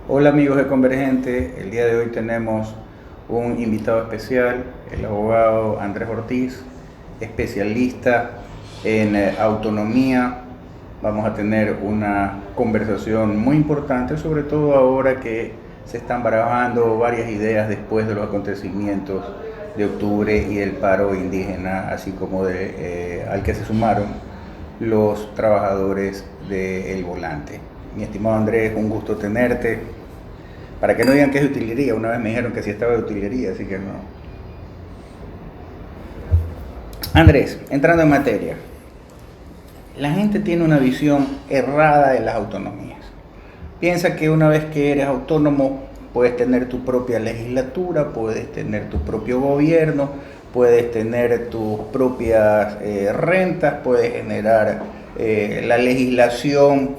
Hola amigos de Convergente, el día de hoy tenemos un invitado especial, el abogado Andrés Ortiz, especialista en autonomía. Vamos a tener una conversación muy importante, sobre todo ahora que se están barajando varias ideas después de los acontecimientos de octubre y el paro indígena, así como al que se sumaron los trabajadores del volante. Mi estimado Andrés, un gusto tenerte. Para que no digan que es de utilería, una vez me dijeron que sí estaba de utilería, así que no. Andrés, entrando en materia, la gente tiene una visión errada de las autonomías. Piensa que una vez que eres autónomo puedes tener tu propia legislatura, puedes tener tu propio gobierno, puedes tener tus propias rentas, puedes generar la legislación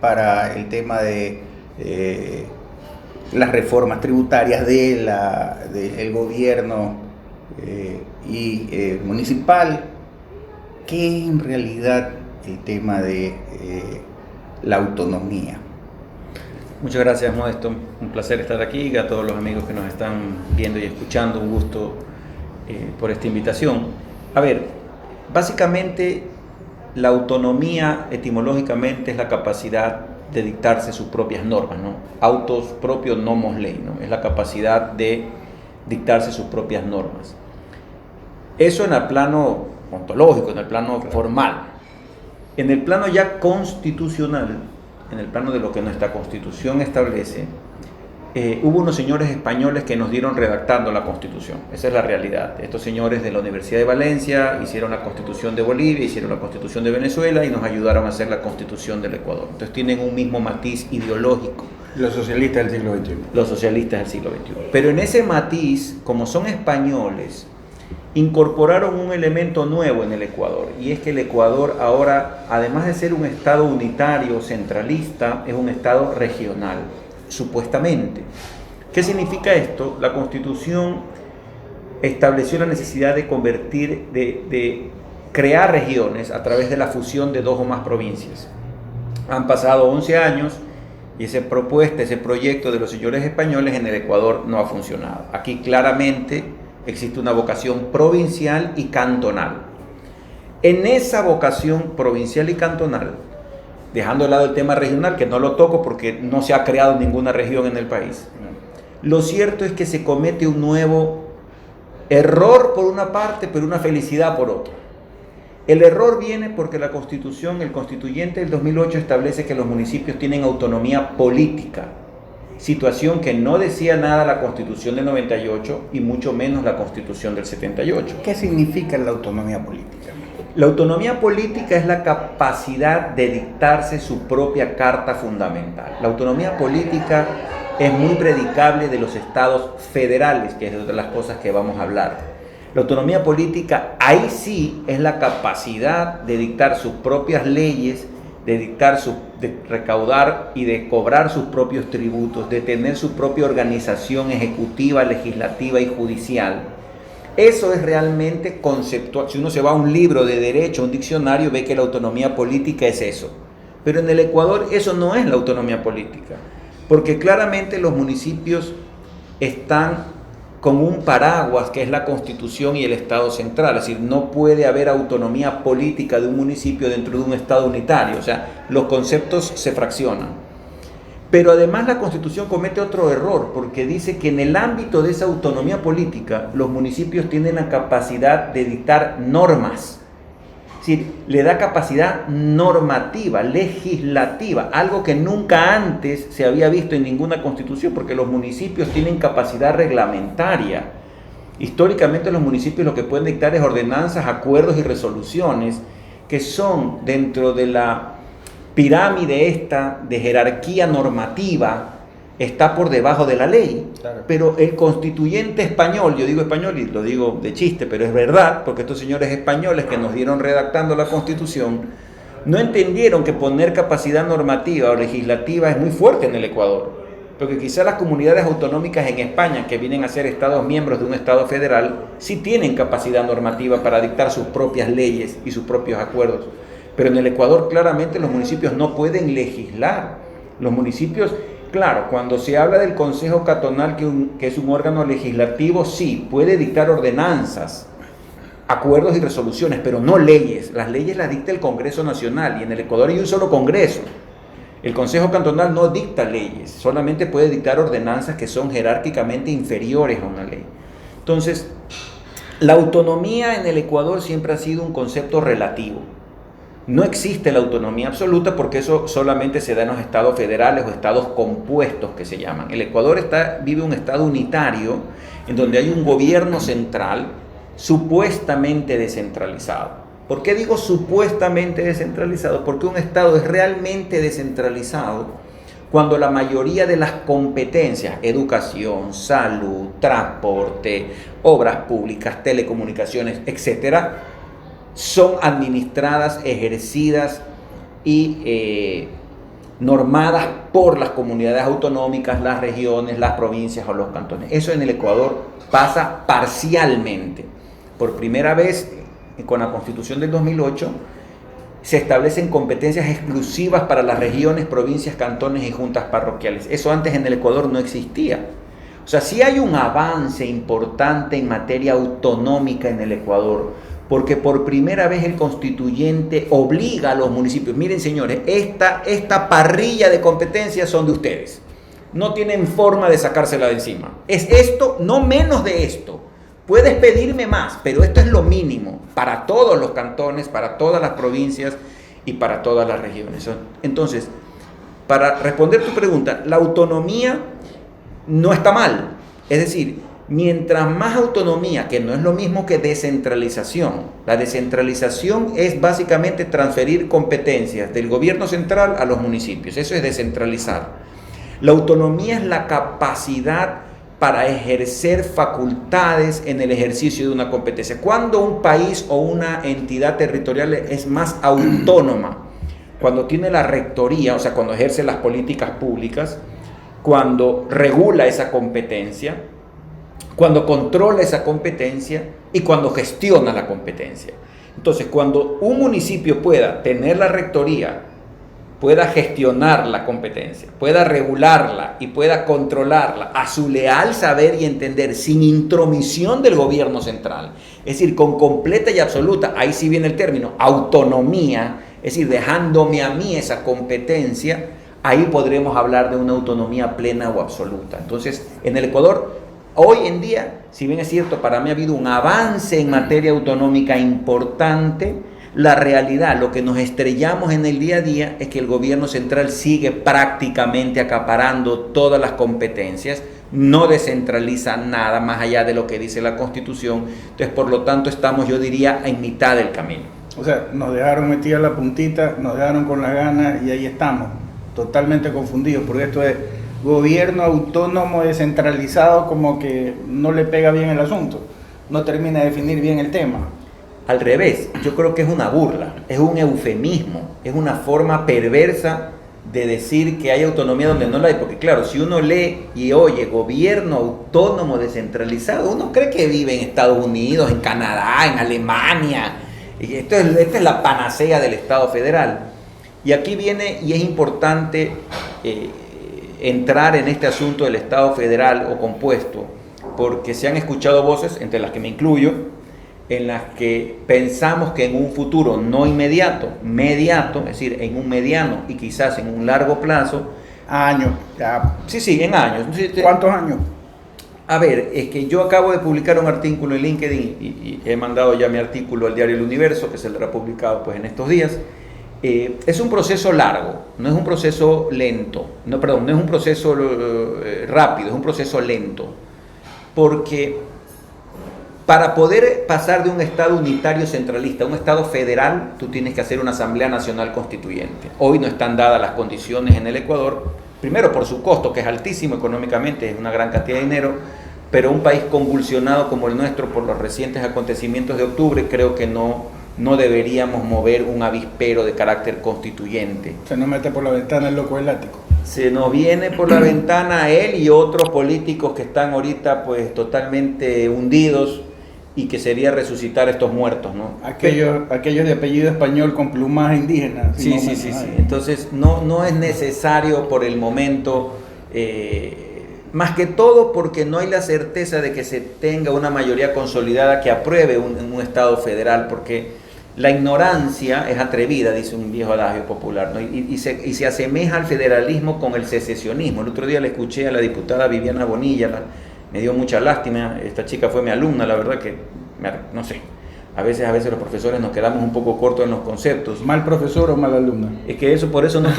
para el tema de las reformas tributarias del gobierno municipal. ¿Qué es en realidad el tema de la autonomía? Muchas gracias, Modesto. Un placer estar aquí. A todos los amigos que nos están viendo y escuchando, un gusto por esta invitación. A ver, básicamente la autonomía etimológicamente es la capacidad de dictarse sus propias normas, ¿no? Autos propios nomos ley, ¿no? Es la capacidad de dictarse sus propias normas. Eso en el plano ontológico, en el plano formal. En el plano ya constitucional, en el plano de lo que nuestra Constitución establece, hubo unos señores españoles que nos dieron redactando la Constitución. Esa es la realidad. Estos señores de la Universidad de Valencia hicieron la Constitución de Bolivia, hicieron la Constitución de Venezuela y nos ayudaron a hacer la Constitución del Ecuador. Entonces tienen un mismo matiz ideológico. Los socialistas del siglo XXI. Los socialistas del siglo XXI. Pero en ese matiz, como son españoles, incorporaron un elemento nuevo en el Ecuador, y es que el Ecuador ahora, además de ser un estado unitario, centralista, es un estado regional, supuestamente. ¿Qué significa esto? La Constitución estableció la necesidad de de crear regiones a través de la fusión de dos o más provincias. Han pasado 11 años y esa propuesta, ese proyecto de los señores españoles en el Ecuador no ha funcionado. Aquí claramente existe una vocación provincial y cantonal. En esa vocación provincial y cantonal, dejando de lado el tema regional, que no lo toco porque no se ha creado ninguna región en el país, lo cierto es que se comete un nuevo error por una parte, pero una felicidad por otra. El error viene porque la Constitución, el constituyente del 2008 establece que los municipios tienen autonomía política, situación que no decía nada la Constitución del 98 y mucho menos la Constitución del 78. ¿Qué significa la autonomía política? La autonomía política es la capacidad de dictarse su propia carta fundamental. La autonomía política es muy predicable de los estados federales, que es de las cosas que vamos a hablar. La autonomía política, ahí sí, es la capacidad de dictar sus propias leyes, de recaudar y de cobrar sus propios tributos, de tener su propia organización ejecutiva, legislativa y judicial. Eso es realmente conceptual. Si uno se va a un libro de derecho, un diccionario, ve que la autonomía política es eso. Pero en el Ecuador eso no es la autonomía política, porque claramente los municipios están con un paraguas que es la Constitución y el Estado central, es decir, no puede haber autonomía política de un municipio dentro de un Estado unitario, o sea, los conceptos se fraccionan. Pero además la Constitución comete otro error, porque dice que en el ámbito de esa autonomía política, los municipios tienen la capacidad de dictar normas, es decir, le da capacidad normativa, legislativa, algo que nunca antes se había visto en ninguna constitución, porque los municipios tienen capacidad reglamentaria. Históricamente los municipios lo que pueden dictar es ordenanzas, acuerdos y resoluciones que son dentro de la pirámide esta de jerarquía normativa, está por debajo de la ley. Claro. Pero el constituyente español, yo digo español y lo digo de chiste, pero es verdad, porque estos señores españoles que nos dieron redactando la Constitución, no entendieron que poner capacidad normativa o legislativa es muy fuerte en el Ecuador, porque quizás las comunidades autonómicas en España, que vienen a ser estados miembros de un estado federal, sí tienen capacidad normativa para dictar sus propias leyes y sus propios acuerdos, pero en el Ecuador claramente los municipios no pueden legislar. Los municipios Claro, cuando se habla del Consejo Cantonal, que es un órgano legislativo, sí, puede dictar ordenanzas, acuerdos y resoluciones, pero no leyes. Las leyes las dicta el Congreso Nacional y en el Ecuador hay un solo Congreso. El Consejo Cantonal no dicta leyes, solamente puede dictar ordenanzas que son jerárquicamente inferiores a una ley. Entonces, la autonomía en el Ecuador siempre ha sido un concepto relativo. No existe la autonomía absoluta porque eso solamente se da en los estados federales o estados compuestos que se llaman. El Ecuador vive un estado unitario en donde hay un gobierno central supuestamente descentralizado. ¿Por qué digo supuestamente descentralizado? Porque un estado es realmente descentralizado cuando la mayoría de las competencias, educación, salud, transporte, obras públicas, telecomunicaciones, etcétera, son administradas, ejercidas y normadas por las comunidades autonómicas, las regiones, las provincias o los cantones. Eso en el Ecuador pasa parcialmente. Por primera vez, con la Constitución del 2008, se establecen competencias exclusivas para las regiones, provincias, cantones y juntas parroquiales. Eso antes en el Ecuador no existía. O sea, sí hay un avance importante en materia autonómica en el Ecuador, porque por primera vez el constituyente obliga a los municipios, miren señores, esta parrilla de competencias son de ustedes, no tienen forma de sacársela de encima, es esto, no menos de esto, puedes pedirme más, pero esto es lo mínimo para todos los cantones, para todas las provincias y para todas las regiones. Entonces, para responder tu pregunta, la autonomía no está mal, es decir, mientras más autonomía, que no es lo mismo que descentralización. La descentralización es básicamente transferir competencias del gobierno central a los municipios. Eso es descentralizar. La autonomía es la capacidad para ejercer facultades en el ejercicio de una competencia. Cuando un país o una entidad territorial es más autónoma, cuando tiene la rectoría, o sea, cuando ejerce las políticas públicas, cuando regula esa competencia, cuando controla esa competencia y cuando gestiona la competencia. Entonces, cuando un municipio pueda tener la rectoría, pueda gestionar la competencia, pueda regularla y pueda controlarla a su leal saber y entender, sin intromisión del gobierno central, es decir, con completa y absoluta, ahí sí viene el término, autonomía, es decir, dejándome a mí esa competencia, ahí podremos hablar de una autonomía plena o absoluta. Entonces, en el Ecuador, hoy en día, si bien es cierto, para mí ha habido un avance en materia autonómica importante, la realidad, lo que nos estrellamos en el día a día es que el gobierno central sigue prácticamente acaparando todas las competencias, no descentraliza nada más allá de lo que dice la Constitución. Entonces, por lo tanto, estamos, yo diría, en mitad del camino. O sea, nos dejaron metida la puntita, nos dejaron con las ganas y ahí estamos, totalmente confundidos, porque esto es gobierno autónomo descentralizado, como que no le pega bien el asunto, no termina de definir bien el tema. Al revés, yo creo que es una burla, es un eufemismo, es una forma perversa de decir que hay autonomía donde no la hay, porque claro, si uno lee y oye gobierno autónomo descentralizado, uno cree que vive en Estados Unidos, en Canadá, en Alemania, y esta es la panacea del Estado federal. Y aquí viene, y es importante entrar en este asunto del Estado federal o compuesto, porque se han escuchado voces, entre las que me incluyo, en las que pensamos que en un futuro no inmediato, mediato, es decir, en un mediano y quizás en un largo plazo, Años, ya. Sí, en años. ¿Cuántos años? A ver, es que yo acabo de publicar un artículo en LinkedIn y he mandado ya mi artículo al diario El Universo, que se será publicado pues en estos días. Es un proceso largo, no es un proceso lento, no es un proceso rápido, es un proceso lento, porque para poder pasar de un Estado unitario centralista a un Estado federal, tú tienes que hacer una Asamblea Nacional Constituyente. Hoy no están dadas las condiciones en el Ecuador, primero por su costo, que es altísimo económicamente, es una gran cantidad de dinero, pero un país convulsionado como el nuestro por los recientes acontecimientos de octubre, creo que no deberíamos mover un avispero de carácter constituyente. Se nos mete por la ventana el loco del ático. Se nos viene por la ventana él y otros políticos que están ahorita pues totalmente hundidos, y que sería resucitar estos muertos, ¿no? Aquellos de apellido español con plumaje indígena. Sí. Entonces no es necesario por el momento Más que todo porque no hay la certeza de que se tenga una mayoría consolidada que apruebe un Estado federal, porque la ignorancia es atrevida, dice un viejo adagio popular, ¿no? y se asemeja al federalismo con el secesionismo. El otro día le escuché a la diputada Viviana Bonilla, me dio mucha lástima, esta chica fue mi alumna, la verdad que, no sé, a veces los profesores nos quedamos un poco cortos en los conceptos. ¿Mal profesor o mal alumna? Es que por eso no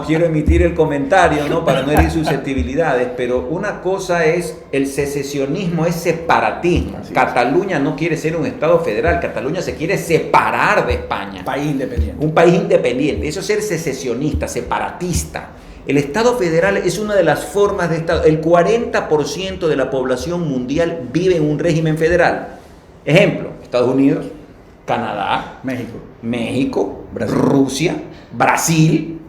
quiero emitir el comentario, ¿no? Para no herir susceptibilidades, pero una cosa es el secesionismo, es separatismo. Cataluña no quiere ser un Estado federal, Cataluña se quiere separar de España. País independiente. Un país independiente, eso es ser secesionista, separatista. El Estado federal es una de las formas de Estado. El 40% de la población mundial vive en un régimen federal. Ejemplo, Estados Unidos, Canadá, México, Rusia, Brasil,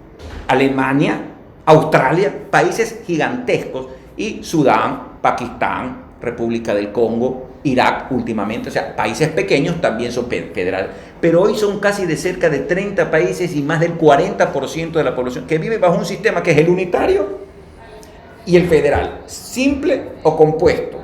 Alemania, Australia, países gigantescos, y Sudán, Pakistán, República del Congo, Irak últimamente, o sea, países pequeños también son federales, pero hoy son casi de cerca de 30 países y más del 40% de la población que vive bajo un sistema que es el unitario y el federal, simple o compuesto.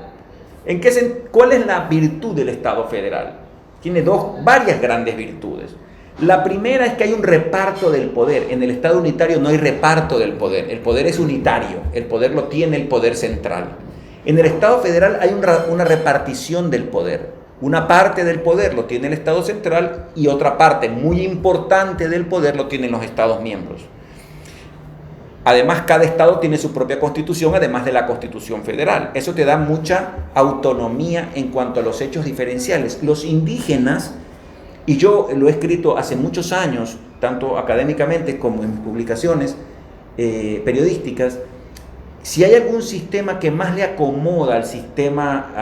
¿Cuál es la virtud del Estado federal? Tiene varias grandes virtudes. La primera es que hay un reparto del poder. En el Estado unitario no hay reparto del poder. El poder es unitario. El poder lo tiene el poder central. En el Estado federal hay una repartición del poder. Una parte del poder lo tiene el Estado central y otra parte muy importante del poder lo tienen los Estados miembros. Además, cada estado tiene su propia constitución, además de la constitución federal. Eso te da mucha autonomía en cuanto a los hechos diferenciales. Los indígenas, y yo lo he escrito hace muchos años, tanto académicamente como en publicaciones periodísticas, si hay algún sistema que más le acomoda al sistema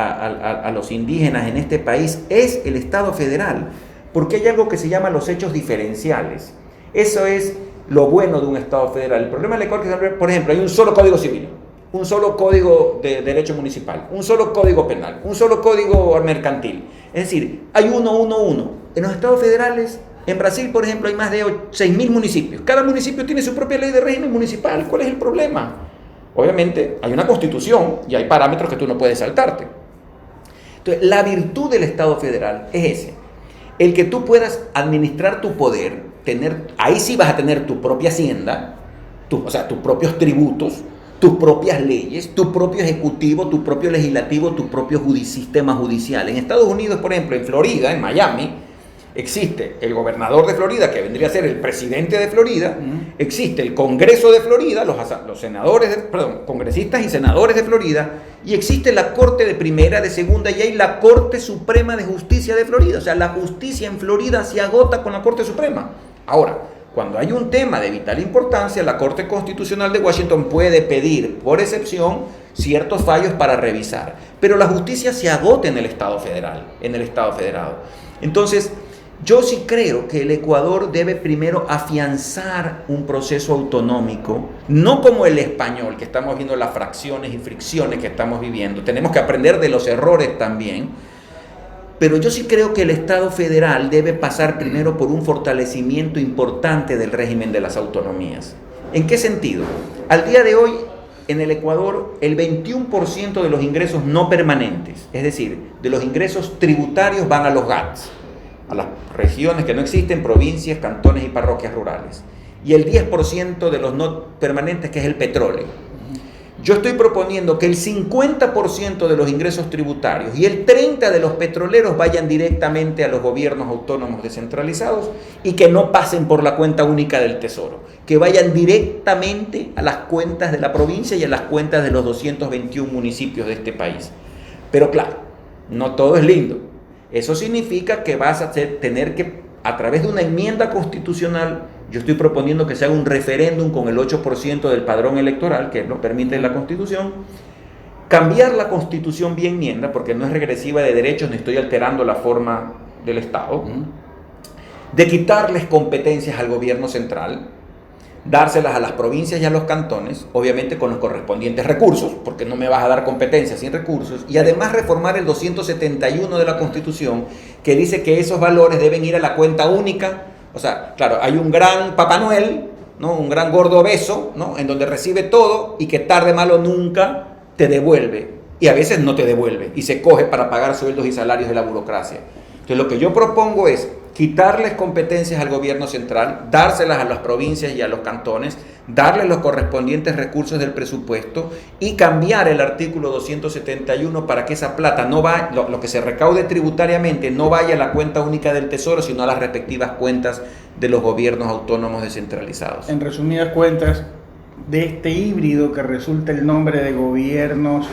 a los indígenas en este país, es el Estado federal, porque hay algo que se llama los hechos diferenciales. Eso es lo bueno de un Estado federal. El problema del Ecuador es que, por ejemplo, hay un solo código civil, un solo código de derecho municipal, un solo código penal, un solo código mercantil. Es decir, hay uno. En los Estados federales, en Brasil, por ejemplo, hay más de 6.000 municipios. Cada municipio tiene su propia ley de régimen municipal. ¿Cuál es el problema? Obviamente, hay una constitución y hay parámetros que tú no puedes saltarte. Entonces, la virtud del Estado federal es ese. El que tú puedas administrar tu poder, ahí sí vas a tener tu propia hacienda, tus propios tributos, tus propias leyes, tu propio ejecutivo, tu propio legislativo, tu propio sistema judicial. En Estados Unidos, por ejemplo, en Florida, en Miami, existe el gobernador de Florida, que vendría a ser el presidente de Florida, existe el Congreso de Florida, los senadores, congresistas y senadores de Florida, y existe la Corte de Primera, de Segunda, y hay la Corte Suprema de Justicia de Florida. O sea, la justicia en Florida se agota con la Corte Suprema. Ahora, cuando hay un tema de vital importancia, la Corte Constitucional de Washington puede pedir, por excepción, ciertos fallos para revisar. Pero la justicia se agota en el Estado federal, en el Estado federado. Entonces, yo sí creo que el Ecuador debe primero afianzar un proceso autonómico, no como el español, que estamos viendo las fracciones y fricciones que estamos viviendo. Tenemos que aprender de los errores también. Pero yo sí creo que el Estado federal debe pasar primero por un fortalecimiento importante del régimen de las autonomías. ¿En qué sentido? Al día de hoy, en el Ecuador, el 21% de los ingresos no permanentes, es decir, de los ingresos tributarios, van a los GATS, a las regiones que no existen, provincias, cantones y parroquias rurales. Y el 10% de los no permanentes, que es el petróleo. Yo estoy proponiendo que el 50% de los ingresos tributarios y el 30% de los petroleros vayan directamente a los gobiernos autónomos descentralizados y que no pasen por la cuenta única del Tesoro, que vayan directamente a las cuentas de la provincia y a las cuentas de los 221 municipios de este país. Pero claro, no todo es lindo. Eso significa que vas a tener que, a través de una enmienda constitucional, yo estoy proponiendo que se haga un referéndum con el 8% del padrón electoral, que lo permite la Constitución, cambiar la Constitución vía enmienda, porque no es regresiva de derechos, ni estoy alterando la forma del Estado, de quitarles competencias al gobierno central, dárselas a las provincias y a los cantones, obviamente con los correspondientes recursos, porque no me vas a dar competencias sin recursos, y además reformar el 271 de la Constitución, que dice que esos valores deben ir a la cuenta única. O sea, claro, hay un gran Papá Noel, ¿no? Un gran gordo obeso, ¿no? En donde recibe todo y que tarde malo nunca te devuelve. Y a veces no te devuelve y se coge para pagar sueldos y salarios de la burocracia. Entonces lo que yo propongo es quitarles competencias al gobierno central, dárselas a las provincias y a los cantones, darles los correspondientes recursos del presupuesto y cambiar el artículo 271 para que esa plata no vaya, lo que se recaude tributariamente no vaya a la cuenta única del Tesoro, sino a las respectivas cuentas de los gobiernos autónomos descentralizados. En resumidas cuentas, de este híbrido que resulta el nombre de gobiernos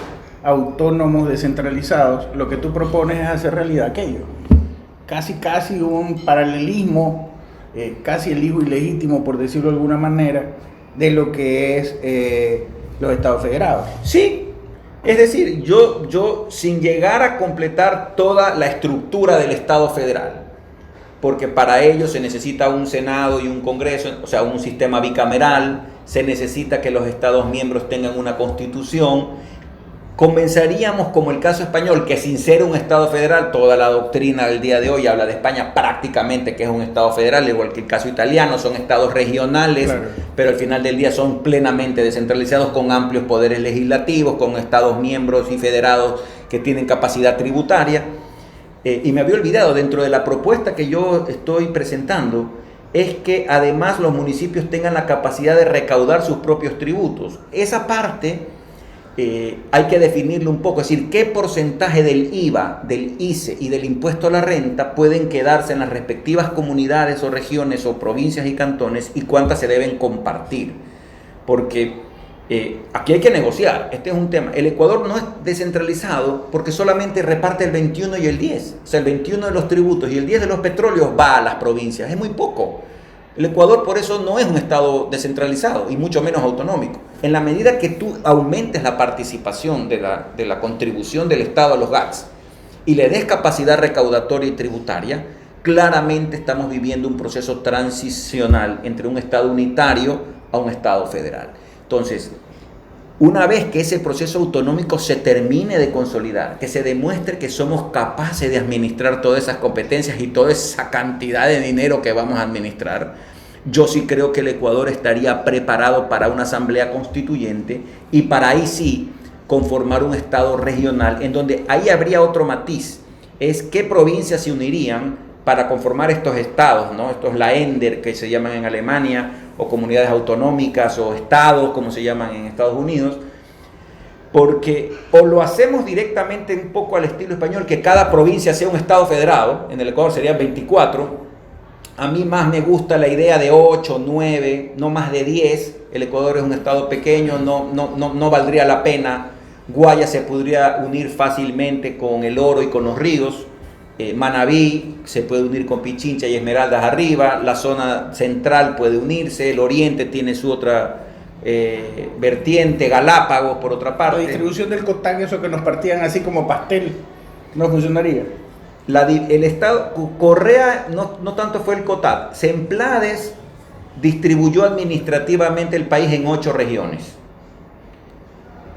autónomos descentralizados, lo que tú propones es hacer realidad aquello. Casi un paralelismo, casi el hijo ilegítimo, por decirlo de alguna manera, de lo que es los estados federados. Sí, es decir, yo sin llegar a completar toda la estructura del Estado federal, porque para ello se necesita un Senado y un Congreso, o sea, un sistema bicameral, se necesita que los Estados miembros tengan una constitución. Comenzaríamos como el caso español, que sin ser un Estado federal, toda la doctrina del día de hoy habla de España prácticamente que es un Estado federal, igual que el caso italiano, son estados regionales, claro, pero al final del día son plenamente descentralizados con amplios poderes legislativos, con Estados miembros y federados que tienen capacidad tributaria. Y me había olvidado, dentro de la propuesta que yo estoy presentando, es que además los municipios tengan la capacidad de recaudar sus propios tributos. Esa parte hay que definirlo un poco, es decir, qué porcentaje del IVA, del ICE y del impuesto a la renta pueden quedarse en las respectivas comunidades o regiones o provincias y cantones y cuántas se deben compartir. Porque aquí hay que negociar, este es un tema. El Ecuador no es descentralizado porque solamente reparte el 21 y el 10. O sea, el 21 de los tributos y el 10 de los petróleos va a las provincias, es muy poco. El Ecuador por eso no es un estado descentralizado y mucho menos autonómico. En la medida que tú aumentes la participación de la contribución del Estado a los GATS y le des capacidad recaudatoria y tributaria, claramente estamos viviendo un proceso transicional entre un Estado unitario a un Estado federal. Entonces, una vez que ese proceso autonómico se termine de consolidar, que se demuestre que somos capaces de administrar todas esas competencias y toda esa cantidad de dinero que vamos a administrar, yo sí creo que el Ecuador estaría preparado para una asamblea constituyente y para ahí sí conformar un Estado regional, en donde ahí habría otro matiz, es qué provincias se unirían para conformar estos estados, ¿no? Estos Länder que se llaman en Alemania, o comunidades autonómicas, o estados como se llaman en Estados Unidos, porque o lo hacemos directamente un poco al estilo español, que cada provincia sea un estado federado, en el Ecuador serían 24, a mí más me gusta la idea de 8, 9, no más de 10, el Ecuador es un estado pequeño, no valdría la pena. Guaya se podría unir fácilmente con El Oro y con Los Ríos, Manabí se puede unir con Pichincha y Esmeraldas arriba, la zona central puede unirse, el oriente tiene su otra vertiente, Galápagos por otra parte. La distribución del COTAN, eso que nos partían así como pastel, no funcionaría. El Estado, Correa no tanto fue el COTAD, Semplades distribuyó administrativamente el país en 8 regiones,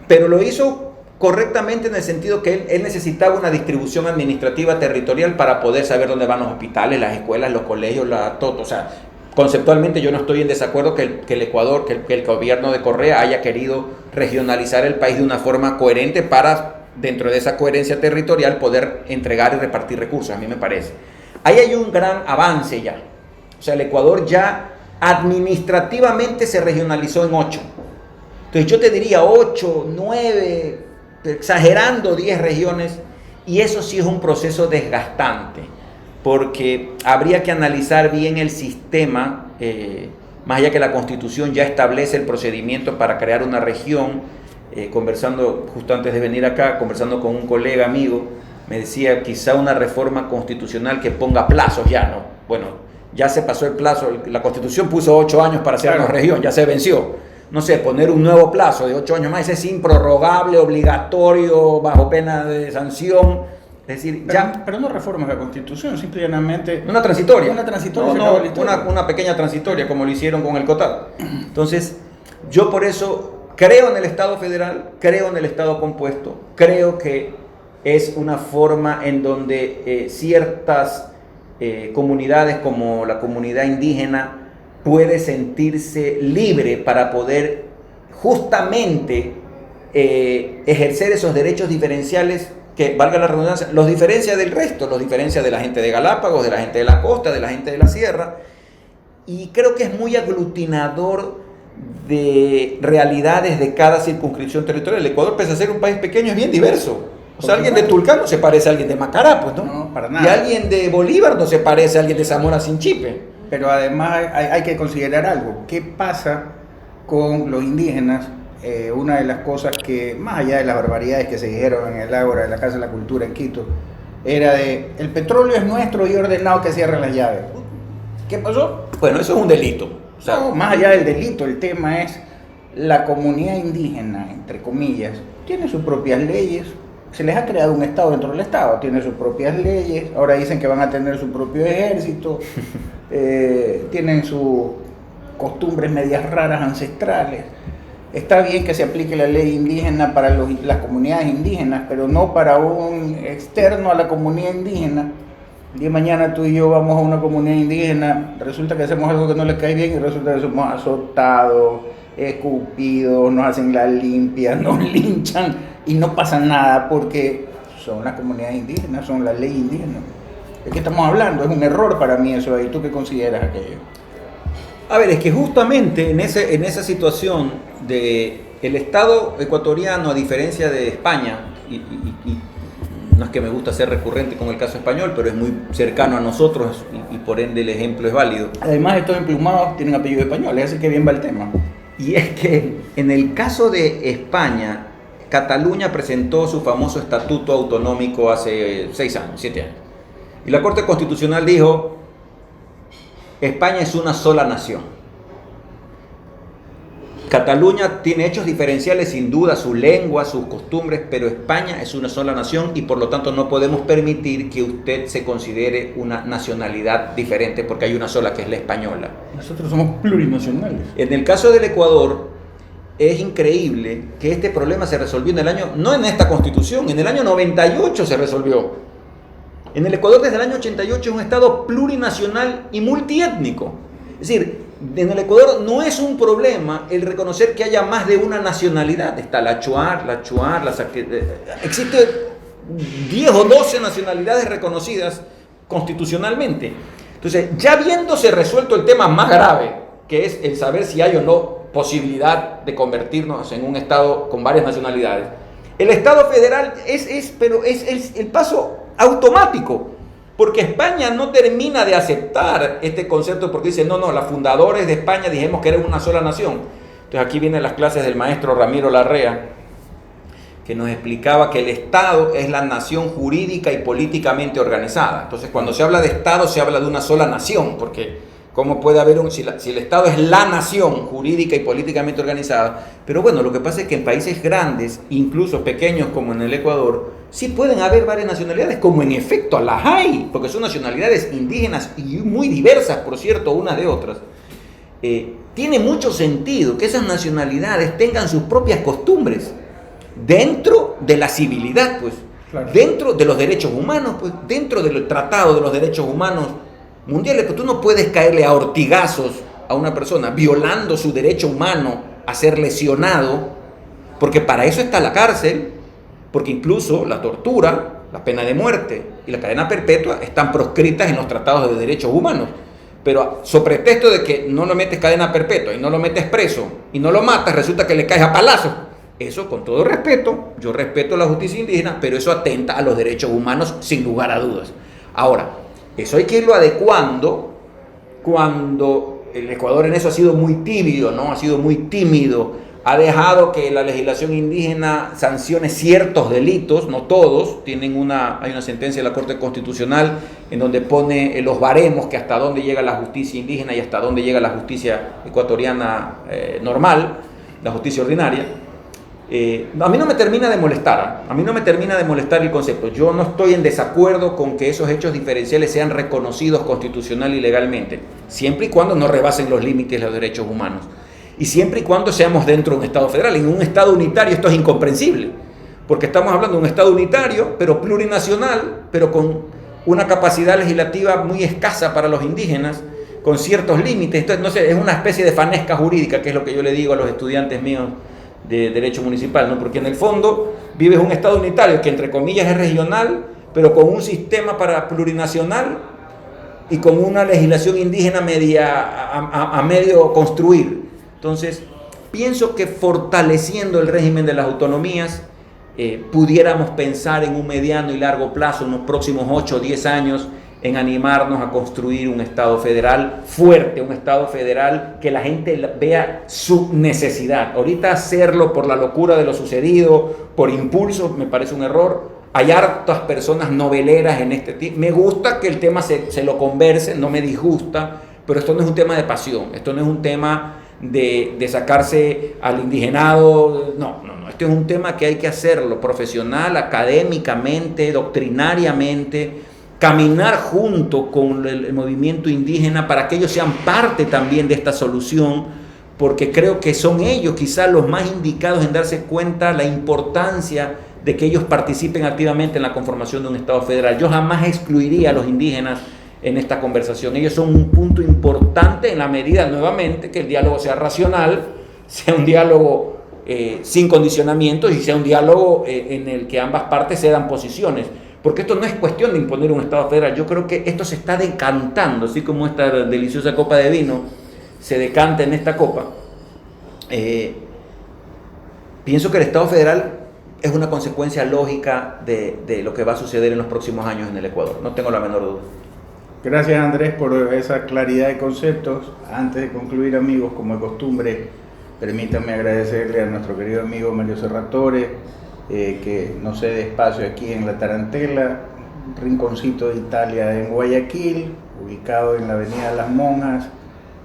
pero lo hizo correctamente en el sentido que él necesitaba una distribución administrativa territorial para poder saber dónde van los hospitales, las escuelas, los colegios, todo. O sea, conceptualmente yo no estoy en desacuerdo que el Ecuador, que el gobierno de Correa haya querido regionalizar el país de una forma coherente para, dentro de esa coherencia territorial, poder entregar y repartir recursos, a mí me parece. Ahí hay un gran avance ya. O sea, el Ecuador ya administrativamente se regionalizó en 8. Entonces yo te diría 8, 9... exagerando 10 regiones, y eso sí es un proceso desgastante, porque habría que analizar bien el sistema, más allá que la Constitución ya establece el procedimiento para crear una región. Conversando justo antes de venir acá, conversando con un colega amigo, me decía quizá una reforma constitucional que ponga plazos ya, ¿no? Bueno, ya se pasó el plazo, la Constitución puso 8 años para hacernos región, ya se venció. No sé, poner un nuevo plazo de 8 años más, ese es improrrogable, obligatorio, bajo pena de sanción. Es decir, pero no reformas la Constitución, simplemente... Una transitoria. Una transitoria. Una pequeña transitoria, como lo hicieron con el COTAD. Entonces, yo por eso creo en el Estado federal, creo en el Estado compuesto, creo que es una forma en donde ciertas comunidades, como la comunidad indígena, puede sentirse libre para poder justamente ejercer esos derechos diferenciales que, valga la redundancia, los diferencia del resto, los diferencia de la gente de Galápagos, de la gente de la costa, de la gente de la sierra, y creo que es muy aglutinador de realidades de cada circunscripción territorial. El Ecuador, pese a ser un país pequeño, es bien diverso. O sea, alguien de Tulcán no se parece a alguien de Macará, pues, ¿no? No, para nada. Y alguien de Bolívar no se parece a alguien de Zamora Chinchipe. Pero además hay que considerar algo. ¿Qué pasa con los indígenas? Una de las cosas que, más allá de las barbaridades que se dijeron en el Ágora de la Casa de la Cultura en Quito, era el petróleo es nuestro y ordenado que cierren las llaves. ¿Qué pasó? Bueno, eso es un delito. O sea, No, más allá del delito, el tema es la comunidad indígena, entre comillas, tiene sus propias leyes. Se les ha creado un Estado dentro del Estado, tiene sus propias leyes, ahora dicen que van a tener su propio ejército, tienen sus costumbres medias raras ancestrales. Está bien que se aplique la ley indígena para las comunidades indígenas, pero no para un externo a la comunidad indígena. El día de mañana tú y yo vamos a una comunidad indígena, resulta que hacemos algo que no les cae bien y resulta que somos azotados, escupidos, nos hacen la limpia, nos linchan y no pasa nada porque son las comunidades indígenas, son la ley indígena. ¿De qué estamos hablando? Es un error para mí eso ahí. ¿Tú qué consideras aquello? a ver, es que justamente en esa situación de el Estado ecuatoriano, a diferencia de España, y no es que me gusta ser recurrente con el caso español, pero es muy cercano a nosotros y por ende el ejemplo es válido. Además, estos emplumados tienen apellido español, así que bien va el tema. Y es que en el caso de España, Cataluña presentó su famoso estatuto autonómico hace 6 años, 7 años. Y la Corte Constitucional dijo, España es una sola nación. Cataluña tiene hechos diferenciales sin duda, su lengua, sus costumbres, pero España es una sola nación y por lo tanto no podemos permitir que usted se considere una nacionalidad diferente porque hay una sola que es la española. Nosotros somos plurinacionales. En el caso del Ecuador, es increíble que este problema se resolvió en el año, no en esta constitución, en el año 98 se resolvió. En el Ecuador desde el año 88 es un estado plurinacional y multiétnico. Es decir, en el Ecuador no es un problema el reconocer que haya más de una nacionalidad. Está la Shuar, existe 10 o 12 nacionalidades reconocidas constitucionalmente. Entonces, ya habiéndose resuelto el tema más grave, que es el saber si hay o no posibilidad de convertirnos en un Estado con varias nacionalidades, el Estado federal es el paso automático, porque España no termina de aceptar este concepto porque dice, no, los fundadores de España dijimos que era una sola nación. Entonces aquí vienen las clases del maestro Ramiro Larrea, que nos explicaba que el Estado es la nación jurídica y políticamente organizada. Entonces cuando se habla de Estado se habla de una sola nación, porque ¿cómo puede haber si el Estado es la nación jurídica y políticamente organizada? Pero bueno, lo que pasa es que en países grandes, incluso pequeños como en el Ecuador, sí pueden haber varias nacionalidades, como en efecto las hay, porque son nacionalidades indígenas y muy diversas, por cierto, unas de otras. Tiene mucho sentido que esas nacionalidades tengan sus propias costumbres dentro de la civilidad, pues, claro, dentro de los derechos humanos, pues, dentro del Tratado de los Derechos Humanos Mundiales, que tú no puedes caerle a ortigazos a una persona violando su derecho humano a ser lesionado, porque para eso está la cárcel, porque incluso la tortura, la pena de muerte y la cadena perpetua están proscritas en los tratados de derechos humanos. Pero sobre pretexto de que no lo metes cadena perpetua y no lo metes preso y no lo matas, resulta que le caes a palazos. Eso, con todo respeto, yo respeto la justicia indígena, pero eso atenta a los derechos humanos sin lugar a dudas. Ahora, eso hay que irlo adecuando cuando el Ecuador en eso ha sido muy tibio, ¿no? Ha sido muy tímido. Ha dejado que la legislación indígena sancione ciertos delitos, no todos. Hay una sentencia de la Corte Constitucional en donde pone los baremos, que hasta dónde llega la justicia indígena y hasta dónde llega la justicia ecuatoriana normal, la justicia ordinaria. A mí no me termina de molestar, el concepto. Yo no estoy en desacuerdo con que esos hechos diferenciales sean reconocidos constitucional y legalmente, siempre y cuando no rebasen los límites de los derechos humanos. Y siempre y cuando seamos dentro de un Estado federal. En un Estado unitario esto es incomprensible, porque estamos hablando de un Estado unitario, pero plurinacional, pero con una capacidad legislativa muy escasa para los indígenas, con ciertos límites. Entonces, no sé, es una especie de fanesca jurídica, que es lo que yo le digo a los estudiantes míos de Derecho Municipal, ¿no? Porque en el fondo vives un Estado unitario que entre comillas es regional, pero con un sistema plurinacional y con una legislación indígena a medio construir. Entonces, pienso que fortaleciendo el régimen de las autonomías, pudiéramos pensar en un mediano y largo plazo, en los próximos 8 o 10 años, en animarnos a construir un Estado federal fuerte, un Estado federal que la gente vea su necesidad. Ahorita hacerlo por la locura de lo sucedido, por impulso, me parece un error. Hay hartas personas noveleras en este tema. Me gusta que el tema se lo converse, no me disgusta, pero esto no es un tema de pasión, esto no es un tema de sacarse al indigenado, no. Este es un tema que hay que hacerlo profesional, académicamente, doctrinariamente, caminar junto con el movimiento indígena para que ellos sean parte también de esta solución, porque creo que son ellos quizás los más indicados en darse cuenta la importancia de que ellos participen activamente en la conformación de un Estado federal. Yo jamás excluiría a los indígenas en esta conversación. Ellos son un punto importante en la medida, nuevamente, que el diálogo sea racional, sea un diálogo sin condicionamientos y sea un diálogo en el que ambas partes se dan posiciones. Porque esto no es cuestión de imponer un Estado federal. Yo creo que esto se está decantando, así como esta deliciosa copa de vino se decanta en esta copa. Pienso que el Estado federal es una consecuencia lógica de lo que va a suceder en los próximos años en el Ecuador. No tengo la menor duda. Gracias, Andrés, por esa claridad de conceptos. Antes de concluir, amigos, como de costumbre, permítanme agradecerle a nuestro querido amigo Mario Serratore, que nos cede espacio aquí en La Tarantela, un rinconcito de Italia en Guayaquil, ubicado en la avenida Las Monjas,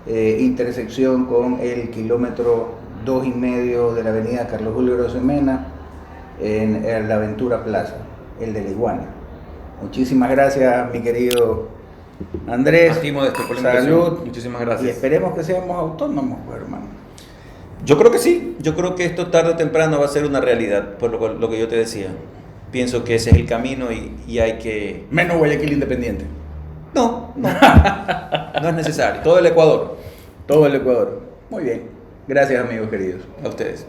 intersección con el kilómetro 2,5 de la avenida Carlos Julio Rosemena, en la Aventura Plaza, el de la Iguana. Muchísimas gracias, mi querido Andrés. Salud. Muchísimas gracias. Y esperemos que seamos autónomos, pues, hermano. Yo creo que sí, yo creo que esto tarde o temprano va a ser una realidad, por lo que yo te decía. Pienso que ese es el camino y hay que... Menos Guayaquil independiente. No es necesario. Todo el Ecuador. Todo el Ecuador. Muy bien. Gracias, amigos queridos. A ustedes.